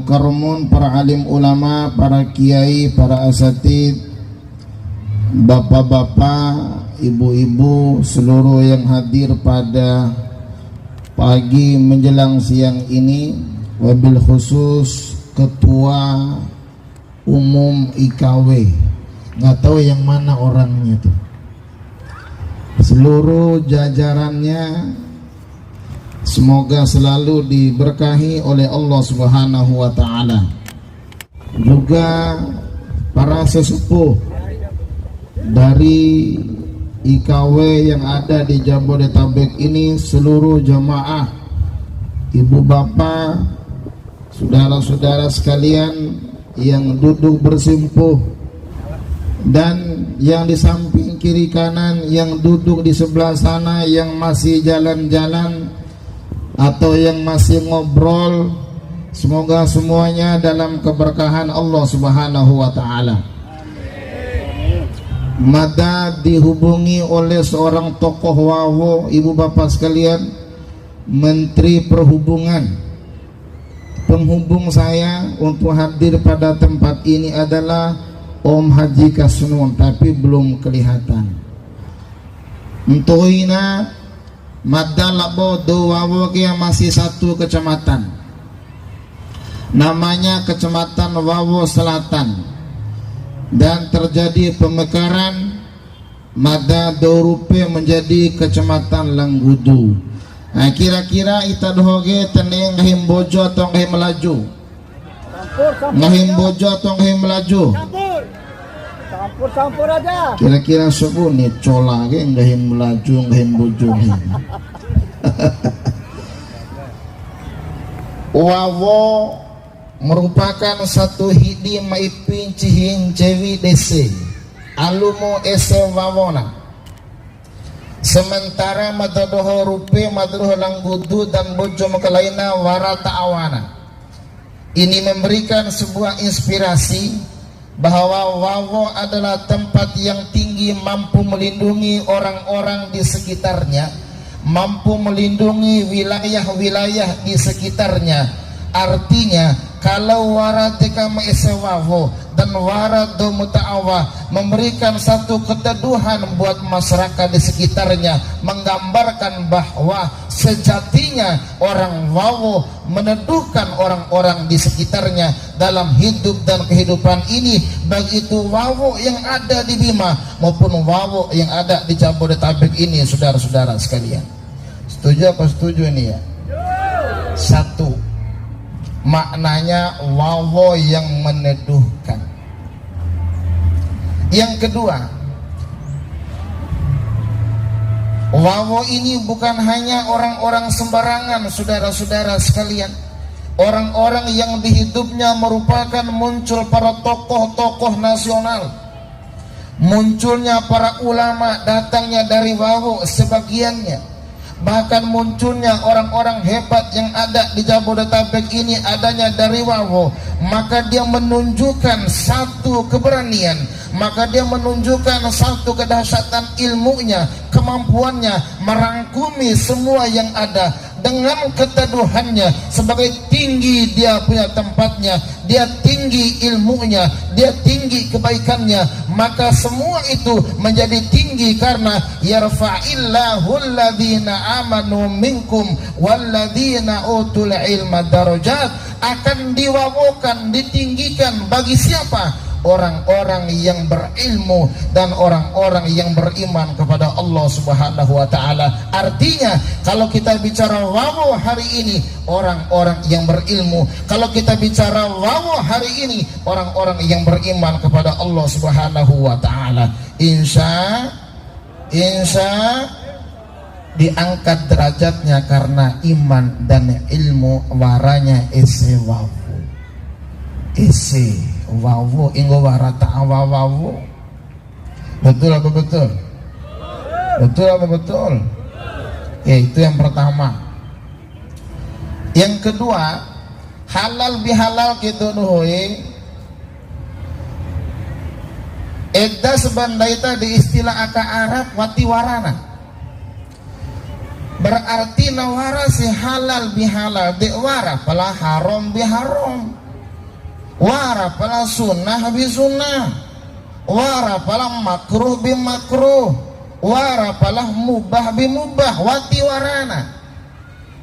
Al-Mukarramun, para alim ulama, para kiai, para asatid, bapak-bapak, ibu-ibu, seluruh yang hadir pada pagi menjelang siang ini, wabil khusus Ketua Umum IKW, nggak tahu yang mana orangnya tuh, seluruh jajarannya, semoga selalu diberkahi oleh Allah Subhanahu wa Ta'ala. Juga para sesepuh dari IKW yang ada di Jabodetabek ini, seluruh jamaah, ibu bapak, saudara-saudara sekalian yang duduk bersimpuh, dan yang di samping kiri kanan, yang duduk di sebelah sana, yang masih jalan-jalan atau yang masih ngobrol, semoga semuanya dalam keberkahan Allah Subhanahu wa Ta'ala. Mada dihubungi oleh seorang tokoh wawo, ibu bapak sekalian, Menteri Perhubungan. Penghubung saya untuk hadir pada tempat ini adalah Om Haji Kasnun, tapi belum kelihatan. Entohina Madalabo do wawo kia masih satu kecamatan, namanya Kecamatan Wawo Selatan, dan terjadi pemekaran Mada Dorupe menjadi Kecamatan Langgudu. Nah, kira-kira ita dohoge teneng ngahim bojo atau ngahim melaju? Ngahim bojo atau ngahim melaju? Campur aja. Kira-kira sebut nih cola ge ngahim melaju ngahim bojo. Wawo merupakan satu hidi maipin cihing cewi dese alumo ese wawona, sementara madadoho rupe madadoho langgudu dan bojo makalaina warata awana. Ini memberikan sebuah inspirasi bahwa Wawo adalah tempat yang tinggi, mampu melindungi orang-orang di sekitarnya, mampu melindungi wilayah-wilayah di sekitarnya. Artinya kalau waradeka maesewaho dan warado muta'awa memberikan satu keteduhan buat masyarakat di sekitarnya, menggambarkan bahwa sejatinya orang Wawo meneduhkan orang-orang di sekitarnya dalam hidup dan kehidupan ini, baik itu Wawo yang ada di Bima maupun Wawo yang ada di Jabodetabek ini. Saudara-saudara sekalian, setuju apa setuju ini ya? Satu, maknanya Wawo yang meneduhkan. Yang kedua, Wawo ini bukan hanya orang-orang sembarangan, saudara-saudara sekalian. Orang-orang yang di hidupnya merupakan muncul para tokoh-tokoh nasional, munculnya para ulama datangnya dari Wawo sebagiannya, bahkan munculnya orang-orang hebat yang ada di Jabodetabek ini adanya dari Wawo. Maka dia menunjukkan satu keberanian, maka dia menunjukkan satu kedahsyatan ilmunya, kemampuannya merangkumi semua yang ada dengan keteduhannya. Sebagai tinggi dia punya tempatnya, dia tinggi ilmunya, dia tinggi kebaikannya, maka semua itu menjadi tinggi karena yarfa'illahu alladhina amanu minkum walladhina utul ilma darajat. Akan diwawokan, ditinggikan bagi siapa? Orang-orang yang berilmu dan orang-orang yang beriman kepada Allah Subhanahu wa Ta'ala. Artinya kalau kita bicara Wawo hari ini, orang-orang yang berilmu. Kalau kita bicara Wawo hari ini, orang-orang yang beriman kepada Allah Subhanahu wa Ta'ala. Insya diangkat derajatnya karena iman dan ilmu. Waranya ese Wawo, ese Wawo inggo warata awawawo. Betul apa betul? Betul apa betul? Ya, itu yang pertama. Yang kedua, halal bihalal gitu nuhoi. Edda sebandaita di istilah aka Arab wati warana. Berarti nawara si halal bihalal, dewara pala haram biharam. wara pala sunnah bi sunnah, wara pala makruh bi makruh, wara pala mubah bi mubah.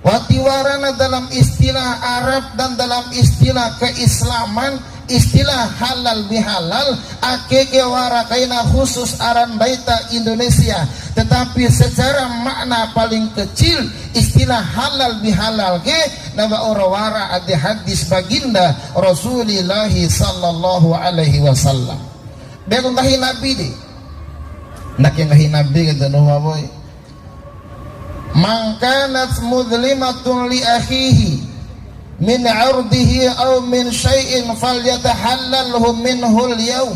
Wati warana dalam istilah Arab dan dalam istilah keislaman, istilah halal bihalal akeke wara kaina khusus aran baita Indonesia, tetapi secara makna paling kecil istilah halal bihalal ke nama wara ada hadis baginda Rasulullah sallallahu alaihi wasallam. Betul kahi nabi di nak yang kahi nabi kata nuh boy, man kanat mudlimatun li akhihi min 'irdihi aw min syai'in falyatahallalhu minhu al-yawm.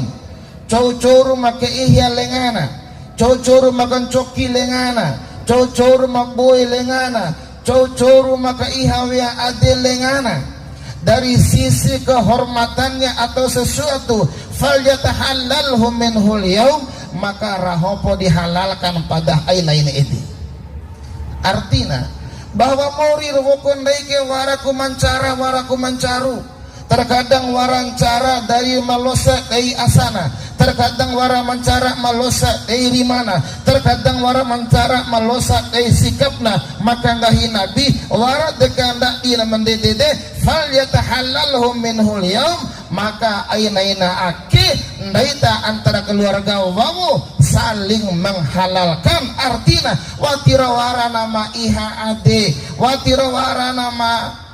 Cocor maka ihya lengana, cocor makan coki lengana, cocor maboy lengana, cocor maka ihawya adil lengana. Dari sisi kehormatannya atau sesuatu, falyatahallalhu minhu al-yawm, maka rahopo dihalalkan pada aina ini itu. Artinya bahwa morir wokon daike waraku mancaru, terkadang warancara dari malosa dari asana, terkadang wara mancara malosa dari rimana, terkadang wara mancara malosa dari sikapna. Maka ngahi nabi wara dekanda ina mendedede fal yatahallalhu minhul yaum, maka aina ake ndaita antara keluarga wawu saling menghalalkan. Artinya watirawara nama iha ade, watirawara nama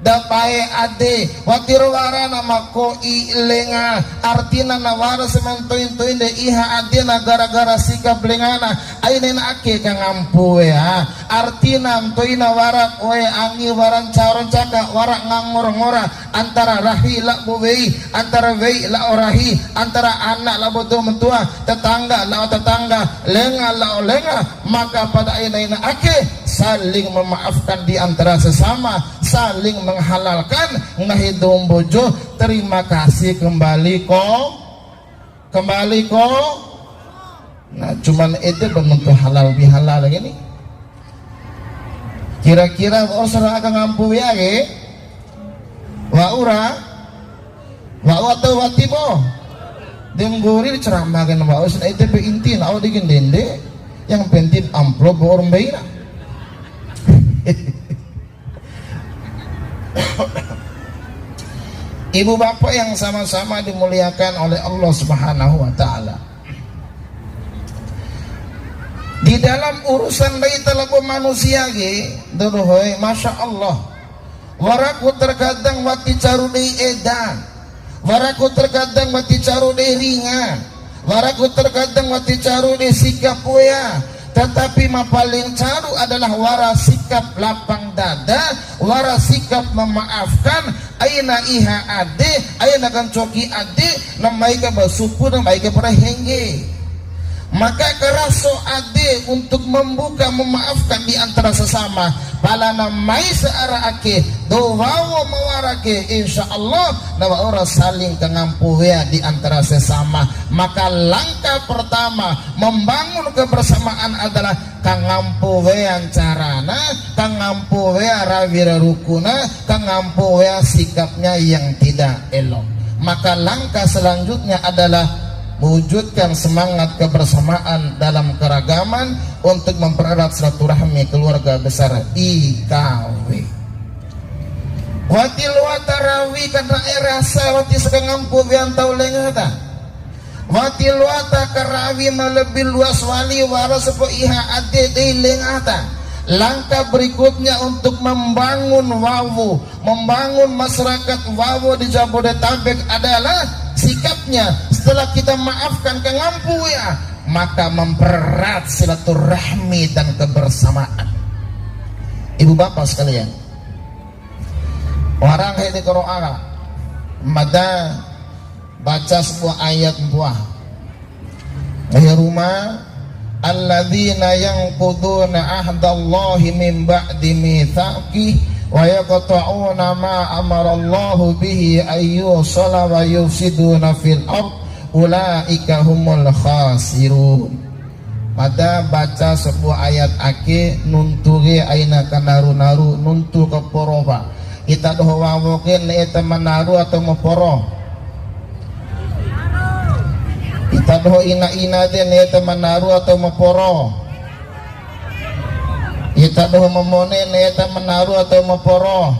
dapae ade, watirawara nama koi lenga. Artinya nawara semantoin de iha ade na gara-gara sikap lengana aina ake kang ampu ya. Artinya toina wara koe angi waran caron caka wara ngangor-ngora antara rahi la buwei, antara wei la orahi, antara anak la bodoh mentua, tetangga la tetangga, lenga la lenga. Maka pada aina ake saling memaafkan di antara sesama, saling menghalalkan ngahidung bojo. Terima kasih kembali kok. Nah cuman itu bentuk halal bihalal gini. Kira-kira orang akan ngampu ya ke waura atau watibo dengguri diceramahkan wa usna itu inti na digin dende yang penting amplop orang baira. Ibu bapak yang sama-sama dimuliakan oleh Allah Subhanahu wa taala, di dalam urusan baita lagu manusia ge dodohoy masya Allah, waraku terkadang wati caru dei edan, waraku terkadang wati caru dei ringan, waraku terkadang wati caru dei sikap ya. Tetapi paling caru adalah wara sikap lapang dada, wara sikap memaafkan. Aina iha ade, aina kan coki ade, namai ka basupu, namai ka para hengge. Maka keraso ade untuk membuka memaafkan di antara sesama. Pala namai seara ake dowawo mawarake, insya Allah nawa ora saling kengampu ya di antara sesama. Maka langkah pertama membangun kebersamaan adalah kangampu wean carana, kangampu wea rawira rukuna, kangampu wea sikapnya yang tidak elok. Maka langkah selanjutnya adalah mewujudkan semangat kebersamaan dalam keragaman untuk mempererat silaturahmi keluarga besar IKW. Watil watarawi karena rasa wati sekangampu bian tau lengata. Watil wata karawi melebih luas wali wara sepo iha ade dei lengata. Langkah berikutnya untuk membangun wawu, membangun masyarakat wawu di Jabodetabek adalah sikapnya setelah kita maafkan kengampu ya, maka mempererat silaturahmi dan kebersamaan. Ibu bapak sekalian, orang ini Qur'an mada baca sebuah ayat buah di rumah alladzina yanquduna ahdallahi min ba'di mitsaqi wa yaqta'una ma amarallahu bihi ayyusala wa yufsiduna fil ard ulaika humul khasirun. Pada baca sebuah ayat ake nuntuge aina kanaru-naru nuntu ke poroba ita doh wawokin eta manaru atau maporo, ita doh ina den eta manaru atau maporo, ita doh mamone eta manaru atau maporo,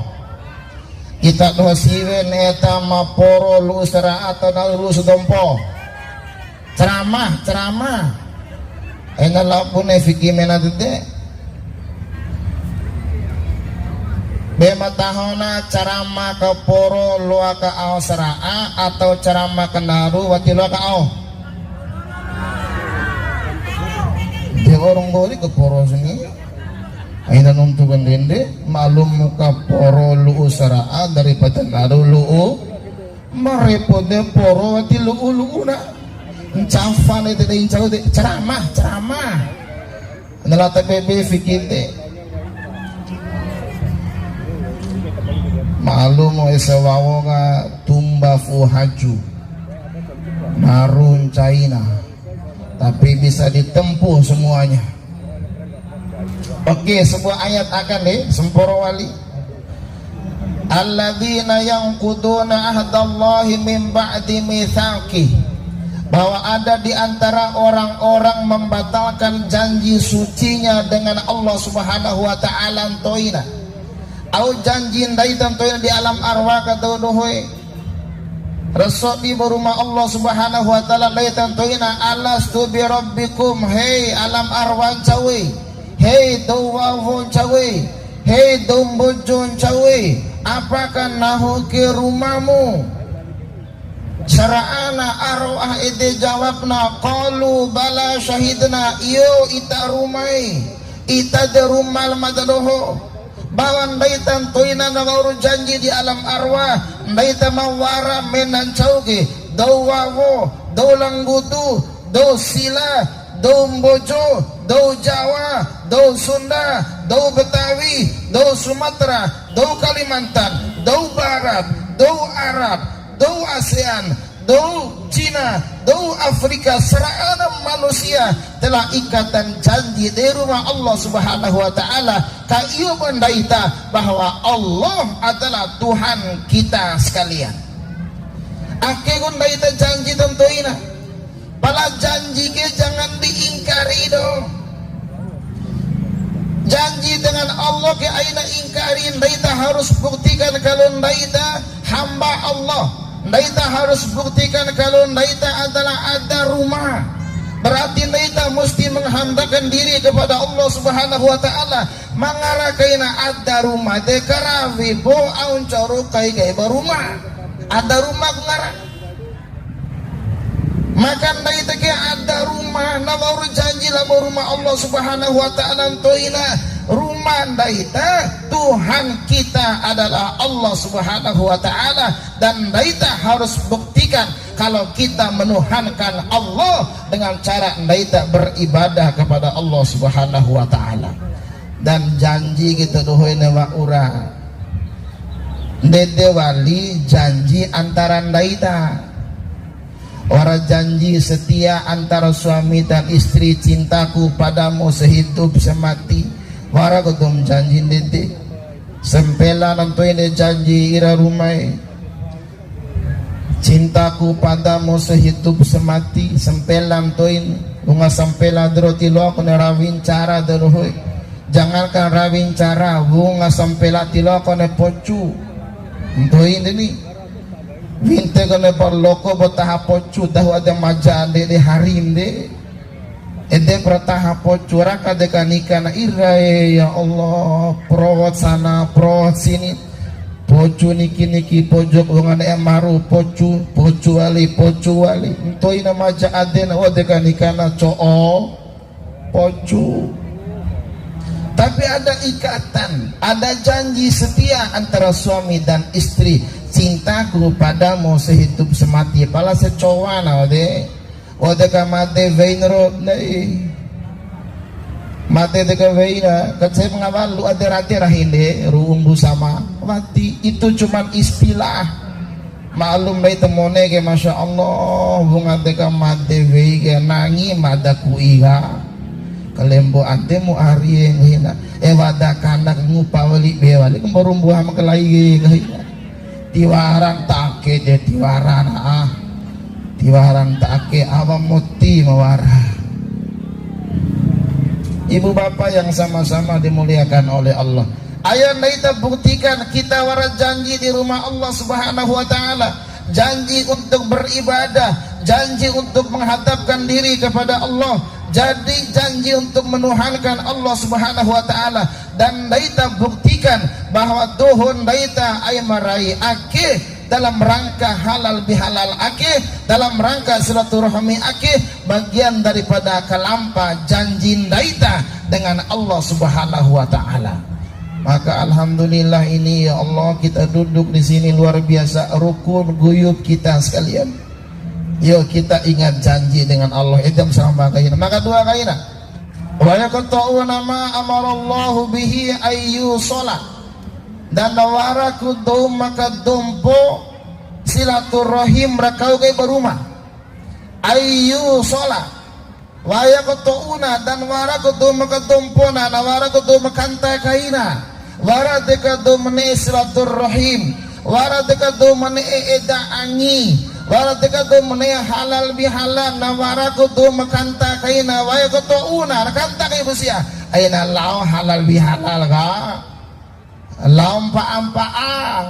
ita doh siwe eta maporo lu sera atau lu sudompo. Ceramah ena lapune fikih menadede bema tahona ceramah ke poro lua ka au seraa atau ceramah ke naru wati lua ka au dia orang boli ke poro sini aina nuntukan dende malum muka poro lu seraa daripada naru lu marepode poro wati lu na Encafan itu deh, ceramah, adalah TPB fikir deh. Malum esawawo nga tumba fuhaju, marun China, tapi bisa ditempuh semuanya. Oke, sebuah ayat akan deh, semporo wali. Alladzina yanquduna ahdallahi min ba'di mitsaqih, bahwa ada di antara orang-orang membatalkan janji sucinya dengan Allah Subhanahu wa taala toina au janji ndai toina di alam arwah kata dohoi rasul di berumah Allah Subhanahu wa taala ndai toina alastu bi rabbikum, hei alam arwah cawe, hei dawawon cawe, hei dombojon cawe, apakah nahu ke rumahmu? Syara'ana arwah ide jawabna qalu bala syahidna, iyo ita rumai ita de rumal madadoho bawan daitan toina nagauru janji di alam arwah daita mawara menan cauge do wawo do langgutu do sila do mbojo do Jawa do Sunda do Betawi do Sumatera do Kalimantan do Barat do Arab do ASEAN, do Cina, do Afrika, serana manusia telah ikatan janji di rumah Allah Subhanahu wa taala kaieu mendaita bahwa Allah adalah Tuhan kita sekalian. Ake gundaita janji tentuina. Pala janji ke jangan diingkari dong. Janji dengan Allah ke aina ingkari, ndaita harus buktikan kalau ndaita hamba Allah. Ndaita harus buktikan kalau ndaita adalah ada rumah. Berarti ndaita mesti menghamdakan diri kepada Allah Subhanahu wa taala. Mangarakaina ada rumah dekarawi bo aun coro kai barumah. Ada rumah ngara. Maka ndaita ke ada rumah nawaru janji lah rumah Allah Subhanahu wa taala toina. Rumah daita Tuhan kita adalah Allah Subhanahu wa taala, dan daita harus buktikan kalau kita menuhankan Allah dengan cara daita beribadah kepada Allah Subhanahu wa taala. Dan janji kita dohoina wa ura dede wali janji antara daita ora janji setia antara suami dan istri, cintaku padamu sehidup semati. Wara kodom janji dede sempela nantoine janji ira rumai, cintaku padamu sehidup semati. Sempela nantoin bunga sempela droti lo aku nerawin cara derohoi. Jangankan rawin cara bunga sempela tilo aku ne pocu nantoin ini winte kone parloko botaha pocu tahu ada maja de harim de ede prataha pocura kadeka nikana irae ya Allah prowat sana prowat sini pocu niki pojok wongan emaru pocu wali entoi nama maja adena wadeka nikana coo pocu. Tapi ada ikatan, ada janji setia antara suami dan istri. Cintaku padamu sehidup semati. Pala secowana ode kamate veinro nei mate de veina katse mengawal lu aderate rahinde ruumbu sama mati. Itu cuman istilah malum bae temone ke masya Allah bunga de kamate vei ke nangi madaku iga kalembo ante mu ari ngahina wada kanak ngupawali bewali kembarumbuha makalai ngahina tiwaran take je tiwaran tiwaran take awam muti mawara. Ibu bapak yang sama-sama dimuliakan oleh Allah, ayo kita buktikan kita waras janji di rumah Allah Subhanahu wa taala, janji untuk beribadah, janji untuk menghadapkan diri kepada Allah, jadi janji untuk menuhankan Allah Subhanahu wa taala, dan kita buktikan bahwa tuhun kita ay marai ake dalam rangka halal bihalal ake, dalam rangka silaturahmi ake, bagian daripada kalampa janji kita dengan Allah Subhanahu wa taala. Maka alhamdulillah ini ya Allah, kita duduk di sini luar biasa rukun guyub kita sekalian. Yuk kita ingat janji dengan Allah. Idam sama kaina. Maka dua kaina. Wa yaqta'una ma amarallahu bihi ayyu shalah. Dan nawaraku dum maka dumpo silaturahim rakau kai berumah. Ayyu shalah. Wa yaqta'una dan waraku dum maka dumpona nawaraku dum kanta kaina. Waradika dum ne silaturahim. Waradika dum ne eda angi. Waradika dum ne halal bihalal nawaraku dum kanta kaina. Wa yaqta'una kanta kai busia. Aina lau halal bihalal ka. Lampa-ampa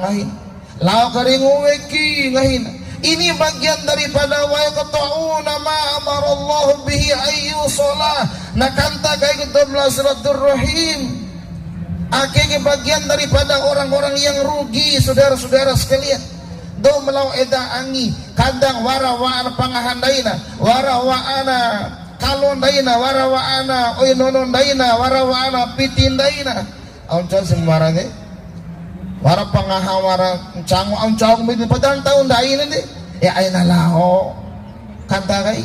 ngahin, lau keringuweki ngahin. Ini bagian daripada wa yaqta'una ma amarallahu bihi ayyu shalah. Nakanta kai ketumlah silaturahim. Akhirnya bagian daripada orang-orang yang rugi, saudara-saudara sekalian. Do melau eda angi, kadang wara-wa'ana pangahandaina, wara-wa'ana kalondaina, wara-wa'ana oinonondaina, wara-wa'ana pitindaina. Aunca sembarane wara pangaha wara cangu aunca midi padahal tahun dain ini ya aina lao kanta kai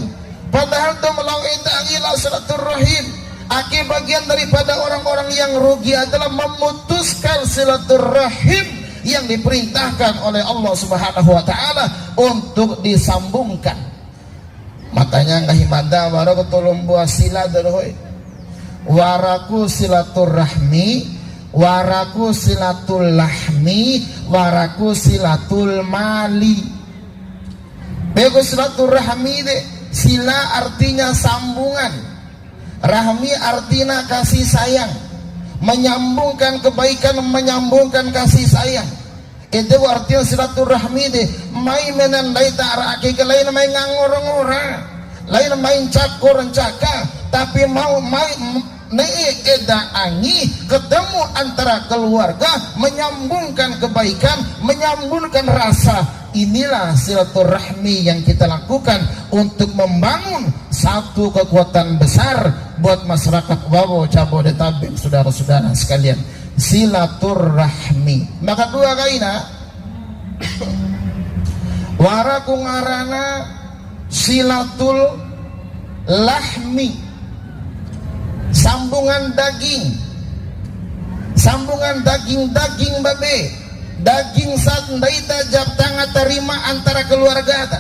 padahal to melau eta angila silaturahim. Aki bagian daripada orang-orang yang rugi adalah memutuskan silaturahim yang diperintahkan oleh Allah Subhanahu wa taala untuk disambungkan. Makanya ngahimada wara ketulung buah sila doroy waraku silaturahmi, waraku silatul lahmi, waraku silatul mali. Bego silatul rahmi de, sila artinya sambungan, rahmi artinya kasih sayang, menyambungkan kebaikan, menyambungkan kasih sayang. Itu artinya silatul rahmi de. Mai menandai ta'araki ke lain mai ngangorong-orang, lain main cakor-caka, tapi mau mai eda angi ketemu antara keluarga, menyambungkan kebaikan, menyambungkan rasa. Inilah silaturahmi yang kita lakukan untuk membangun satu kekuatan besar buat masyarakat Wawo Jabodetabek, saudara-saudara sekalian. Silaturahmi. Maka dua kaina waraku ngarana silatul lahmi, sambungan daging, sambungan daging babe, daging sandaita jab tanga terima antara keluarga ta.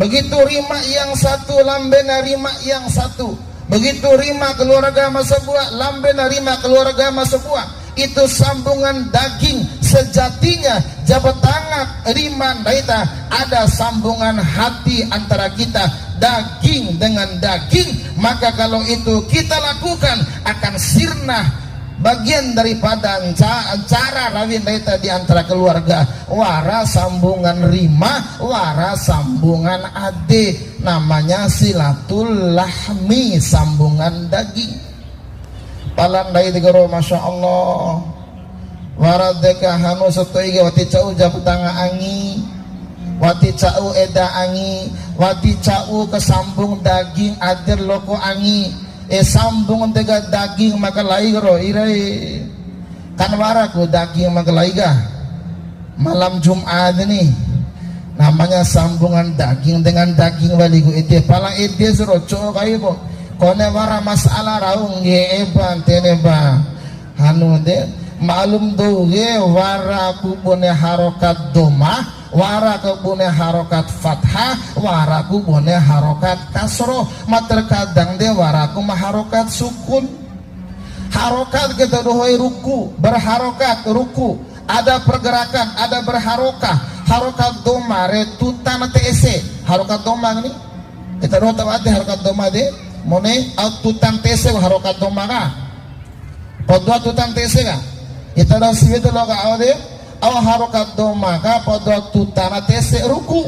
Begitu rima yang satu lambe narima yang satu, begitu rima keluarga masabua lambe narima keluarga masabua. Itu sambungan daging sejatinya. Jabat tangan rima daita ada sambungan hati antara kita, daging dengan daging. Maka kalau itu kita lakukan akan sirna bagian daripada cara rawin daita di antara keluarga. Wara sambungan rima, wara sambungan ade, namanya silatul lahmi, sambungan daging. Palandai digoro masya Allah. Waradeka hanu setoiga wati cau jabutanga angi, wati cau eda angi, wati cau kesambung daging adir loko angi. Sambung tega daging maka laigro irai kan waraku daging maka laiga malam Jumat ini namanya sambungan daging dengan daging waligu itu palang itu seroco kayu po kone wara masalah raung ye eban teneba hanu de malum do ye waraku pune harokat doma waraku bone harokat fathah, waraku bone harokat kasroh. Terkadang de waraku maharokat sukun. Harokat kita dohoi ruku, berharokat ruku, ada pergerakan, ada berharokah. Harokat doma retutan tese, harokat doma ini kita doh tahu ada harokat doma de, mone tutan tese harokat doma ka, podua tutan tese ka, kita doh siwet lo ka awde, aw harokat doma ka podua tutan tese ruku.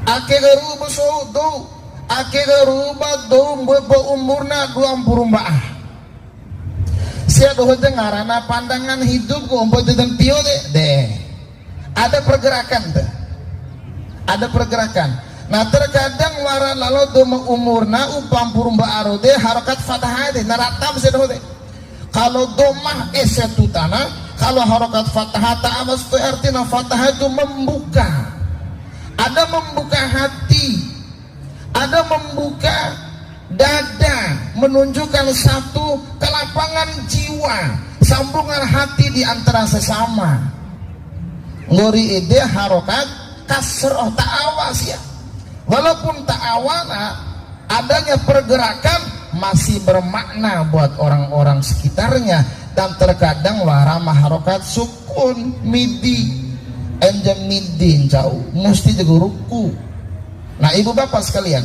Ake garu beso do, ake garu bado bo umurna 24. Sia doh dengarana pandangan hidup ko umpo den pio de. Ada pergerakan deh, ada pergerakan. Nah terkadang wara lalu doma umurna upam purumba arode harokat fathah deh, naratam sedoh deh. Kalau domah esetutana, kalau harokat fathah tak amas itu artinya fathah itu membuka. Ada membuka hati, ada membuka dada, menunjukkan satu kelapangan jiwa, sambungan hati di antara sesama. Ngori ide harokat kasroh ta'awas ya, walaupun ta'awana adanya pergerakan masih bermakna buat orang-orang sekitarnya. Dan terkadang warama harokat sukun midi enjam midi jauh mesti juga ruku. Nah ibu bapak sekalian,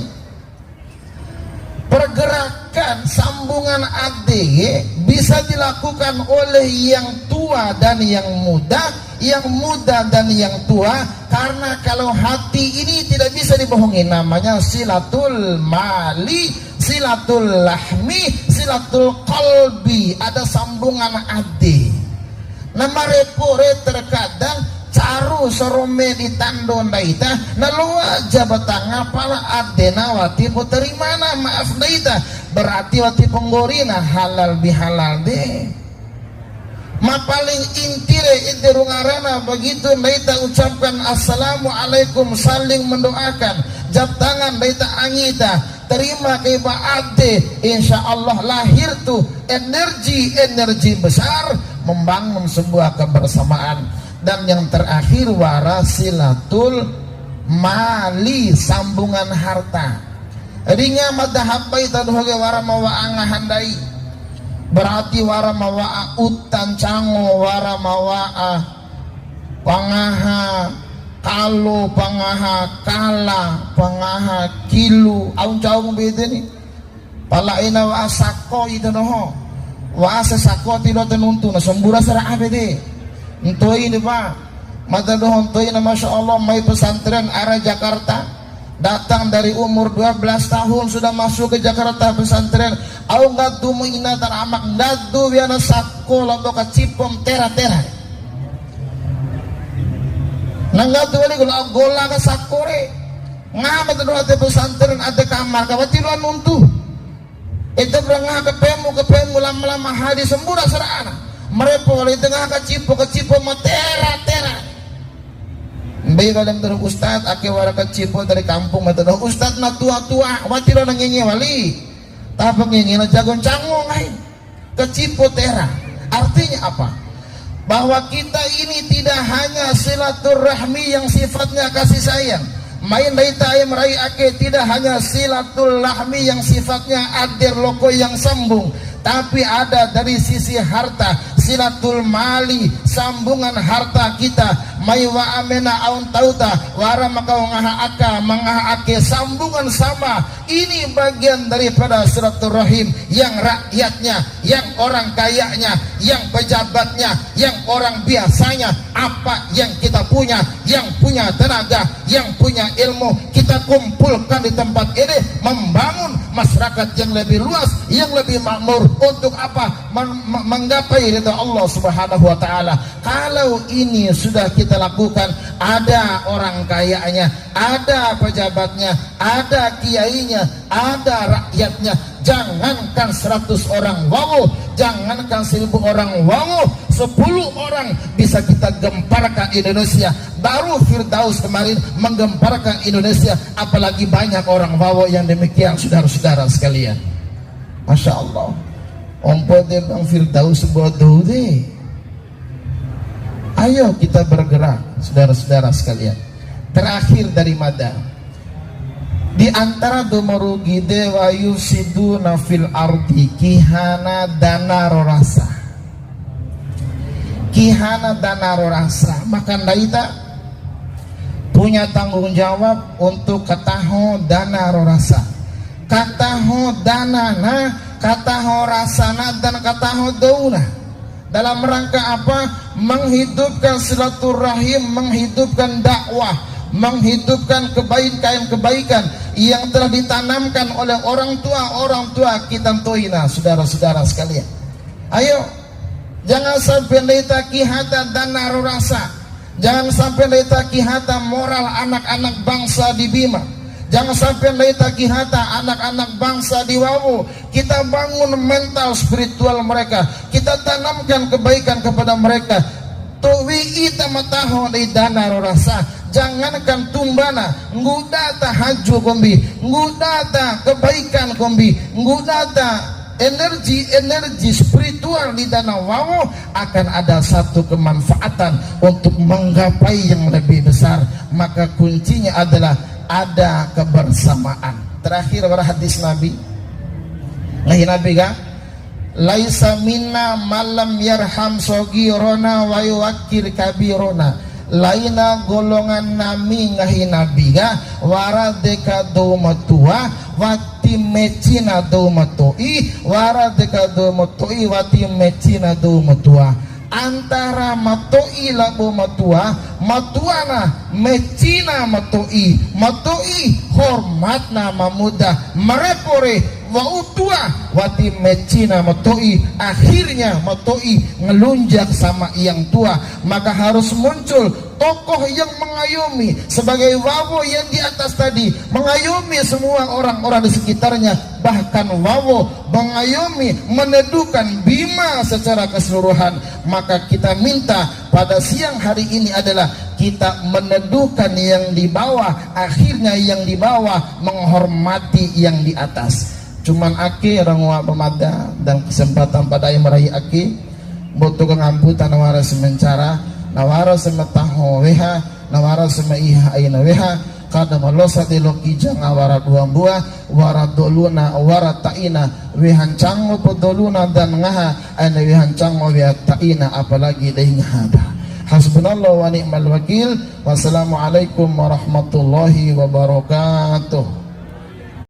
pergerakan sambungan ADG bisa dilakukan oleh yang tua dan yang muda, yang muda dan yang tua, karena kalau hati ini tidak bisa dibohongi, namanya silatul mali, silatul lahmi, silatul qalbi, ada sambungan ade. Nama repore terkadang caru serome di tandon daita nalua jabatanga pala adena wati puterimana maaf daita berarti wati penggorina halal bihalal deh. Ma paling intire ide rungarana begitu daita ucapkan assalamualaikum, saling mendoakan, jab tangan daita angita, terima ke ade, insya Allah lahir tuh energi besar membangun sebuah kebersamaan. Dan yang terakhir warasilatul mali, sambungan harta. Ringa madahabbai taduhage wara mawa angahandai, berarti wara mawa utan cango, wara mawa pangaha kalo, pangaha kala, pangaha kilu, aun caung beda nih. Palaina wa asako itu noho, wa asako tidak tenuntu, na sembura serah abede. Entoi ini pak, mata dohon entoi na masya Allah mai pesantren arah Jakarta, datang dari umur 12 tahun sudah masuk ke Jakarta pesantren. Au ngadu menginatan amak ngadu biana sakko lato kacipom tera-tera. Nanggadu wali gula gola ka sakore. Ngamat doa te pesantren ada kamar kawati luan nuntu. Itu berangah kepemu lama-lama hadis sembura serana. Mereka oleh tengah kecipo matera. Bayi kadang terus ustad, ake wara kecipo dari kampung matera. Ustad na tua, wati lo nangingi wali. Tapi ngingi na jagon cangong ay. Kecipo tera. Artinya apa? Bahwa kita ini tidak hanya silaturahmi yang sifatnya kasih sayang. Main daita ayam rai ake tidak hanya silaturahmi yang sifatnya adir loko yang sambung. Tapi ada dari sisi harta, silatul mali, sambungan harta kita. Maiwa amena aun tauta, wara makau ngaha aka, mangaha ake, sambungan sama. Ini bagian daripada silaturahim yang rakyatnya, yang orang kayanya, yang pejabatnya, yang orang biasanya. Apa yang kita punya, yang punya tenaga, yang punya ilmu, kita kumpulkan di tempat ini, membangun masyarakat yang lebih luas, yang lebih makmur. Untuk apa? Menggapai ridha Allah Subhanahu wa taala. Kalau ini sudah kita lakukan, ada orang kayanya, ada pejabatnya, ada kiainya, ada rakyatnya. Jangankan 100 orang wow, jangankan 1000 orang wow, 10 orang bisa kita gemparkan Indonesia. Baru Firdaus kemarin menggemparkan Indonesia, apalagi banyak orang wow yang demikian, saudara-saudara sekalian. Masya Allah. Ompo de bang Firdaus bodoh deh. Ayo kita bergerak, saudara-saudara sekalian. Terakhir dari mada, di antara domarugi dewa yusiduna fil ardi kihana dana rorasa. Kihana dana rorasa, maka ndaita punya tanggung jawab untuk kataho dana rorasa, kataho dana na, kataho rasana, dan kataho dauna. Dalam rangka apa? Menghidupkan silaturahim, menghidupkan dakwah, menghidupkan kebaikan-kebaikan yang telah ditanamkan oleh orang tua kita toina, saudara-saudara sekalian. Ayo, jangan sampai leita kihata dan narurasa, jangan sampai leita kihata moral anak-anak bangsa di Bima, jangan sampai leita kihata anak-anak bangsa di Wawo. Kita bangun mental spiritual mereka, kita tanamkan kebaikan kepada mereka. Tuwi ita mataho di dana rasa, jangankan tumbana, ngudata haju kombi, ngudata kebaikan kombi, ngudata energi spiritual di Danau Wawo, akan ada satu kemanfaatan untuk menggapai yang lebih besar. Maka kuncinya adalah ada kebersamaan. Terakhir hadis Nabi, Nabi ga laisa minna malam yarham sogirona wa yuwakkir kabirona. Laina golongan nami ngahi nabi ga waradeka domatua wati mecina domatoi, waradeka domatoi wati mecina domatua. Antara matoi labo matua, matuana mecina matoi, matoi hormatna mamuda merepore wa utua wati mecina matoi, akhirnya matoi ngelunjak sama yang tua. Maka harus muncul tokoh yang mengayomi sebagai Wawo yang di atas tadi, mengayomi semua orang-orang di sekitarnya, bahkan Wawo mengayomi, meneduhkan Bima secara keseluruhan. Maka kita minta pada siang hari ini adalah kita meneduhkan yang di bawah, akhirnya yang di bawah menghormati yang di atas. Cuman aki orang wa pemada dan kesempatan pada yang meraih aki butuh pengamputan nawara semencara, nawara semetaho weha, nawara semaiha aina weha, kada malosa de lokijang awara dua buah, wara doluna wara taina wehan cango podoluna dan ngaha ana wehan cango weha taina, apalagi dai ngahada. Hasbunallahu wa ni'mal wakil. Wassalamualaikum warahmatullahi wabarakatuh.